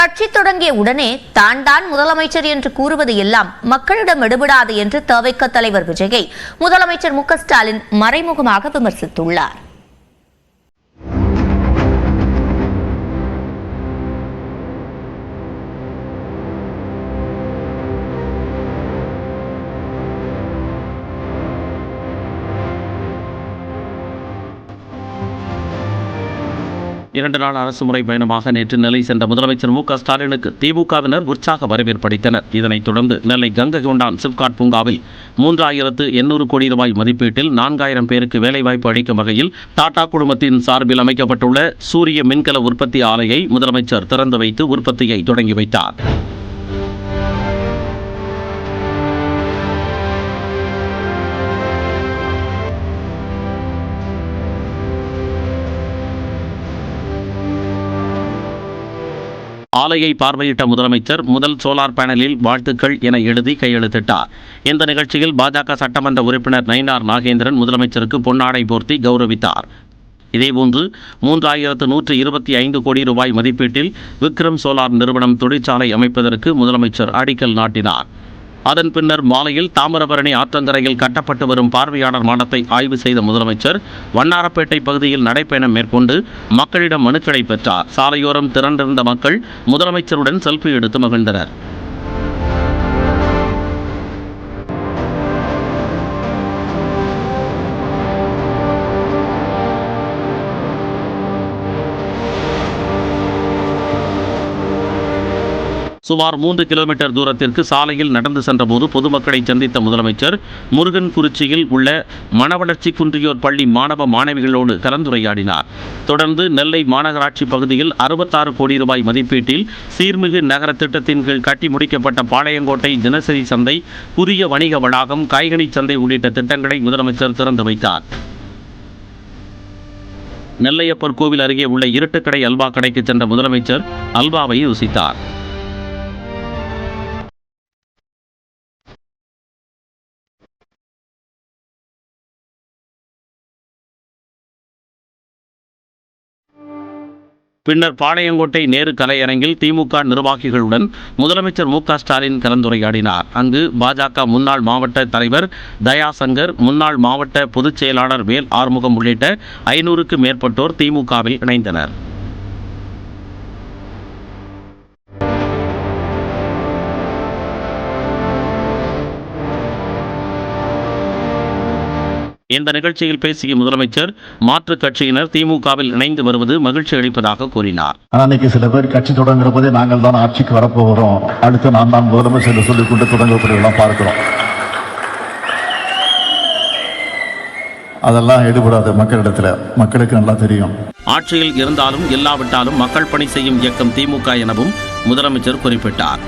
கட்சி தொடங்கிய உடனே தான் முதலமைச்சர் என்று கூறுவது எல்லாம் மக்களிடம் எடுபடாது என்று தவிக தலைவர் விஜயை முதலமைச்சர் மு க ஸ்டாலின் மறைமுகமாக விமர்சித்துள்ளார். இரண்டு நாள் அரசுமுறை பயணமாக நேற்று நெல்லை சென்ற முதலமைச்சர் மு க ஸ்டாலினுக்கு திமுகவினர் உற்சாக வரவேற்பளித்தனர். இதனைத் தொடர்ந்து நெல்லை கங்கை கொண்டான் சிப்காட் பூங்காவில் 3800 கோடி ரூபாய் மதிப்பீட்டில் 4000 பேருக்கு வேலைவாய்ப்பு அளிக்கும் வகையில் டாடா குழுமத்தின் சார்பில் அமைக்கப்பட்டுள்ள சூரிய மின்கல உற்பத்தி ஆலையை முதலமைச்சர் திறந்து வைத்து உற்பத்தியை தொடங்கி வைத்தார். ஆலையை பார்வையிட்ட முதலமைச்சர் முதல் சோலார் பேனலில் வாழ்த்துக்கள் என எழுதி கையெழுத்திட்டார். இந்த நிகழ்ச்சியில் பாஜக சட்டமன்ற உறுப்பினர் நயினார் நாகேந்திரன் முதலமைச்சருக்கு பொன்னாடை போர்த்தி கௌரவித்தார். இதேபோன்று 3125 கோடி ரூபாய் மதிப்பீட்டில் விக்ரம் சோலார் நிறுவனம் தொழிற்சாலை அமைப்பதற்கு முதலமைச்சர் அடிக்கல் நாட்டினார். அதன் பின்னர் மாலையில் தாமிரபரணி ஆற்றங்கரையில் கட்டப்பட்டு வரும் பார்வையாளர் மாடத்தை ஆய்வு செய்த முதலமைச்சர் வண்ணாரப்பேட்டை பகுதியில் நடைபயணம் மேற்கொண்டு மக்களிடம் மனுக்களை பெற்றார். சாலையோரம் திரண்டிருந்த மக்கள் முதலமைச்சருடன் செல்ஃபி எடுத்து மகிழ்ந்தனர். சுமார் 3 கிலோமீட்டர் தூரத்திற்கு சாலையில் நடந்து சென்றபோது பொதுமக்களை சந்தித்த முதலமைச்சர் முருகன்குறிச்சியில் உள்ள மனவளர்ச்சி குன்றியோர் பள்ளி மாணவ மாணவிகளோடு கலந்துரையாடினார். தொடர்ந்து நெல்லை மாநகராட்சி பகுதியில் 66 கோடி ரூபாய் மதிப்பீட்டில் சீர்மிகு நகர திட்டத்தின் கீழ் கட்டி முடிக்கப்பட்ட பாளையங்கோட்டை தினசரி சந்தை, புதிய வணிக வளாகம், காய்கனி சந்தை உள்ளிட்ட திட்டங்களை முதலமைச்சர் திறந்து வைத்தார். நெல்லையப்பர் கோவில் அருகே உள்ள இருட்டுக்கடை அல்வா கடைக்கு சென்ற முதலமைச்சர் அல்வாவை ருசித்தார். பின்னர் பாளையங்கோட்டை நேரு கலையரங்கில் திமுக நிர்வாகிகளுடன் முதலமைச்சர் மு க ஸ்டாலின் கலந்துரையாடினார். அங்கு பாஜக முன்னாள் மாவட்ட தலைவர் தயாசங்கர், முன்னாள் மாவட்ட பொதுச் செயலாளர் வேல் ஆறுமுகம் உள்ளிட்ட 500க்கும் மேற்பட்டோர் திமுகவில் இணைந்தனர். இந்த நிகழ்ச்சியில் பேசிய முதலமைச்சர் மாற்றுக் கட்சியினர் திமுகவில் இணைந்து வருவது மகிழ்ச்சி அளிப்பதாக கூறினார். அன்னைக்கு சில பேர் கட்சி தொடங்குற போதே நாங்கள் தான் ஆட்சிக்கு வரப்போகிறோம், அடுத்து நான் தான் முதலமைச்சர் சொல்லிக் கொண்டு தொடங்கக்கூடியவெல்லாம் பார்க்கிறோம். அதெல்லாம் எடுபடாது மக்களிடத்தில், மக்களுக்கு நல்லா தெரியும். ஆட்சியில் இருந்தாலும் இல்லாவிட்டாலும் மக்கள் பணி செய்யும் இயக்கம் திமுக எனவும் முதலமைச்சர் குறிப்பிட்டார்.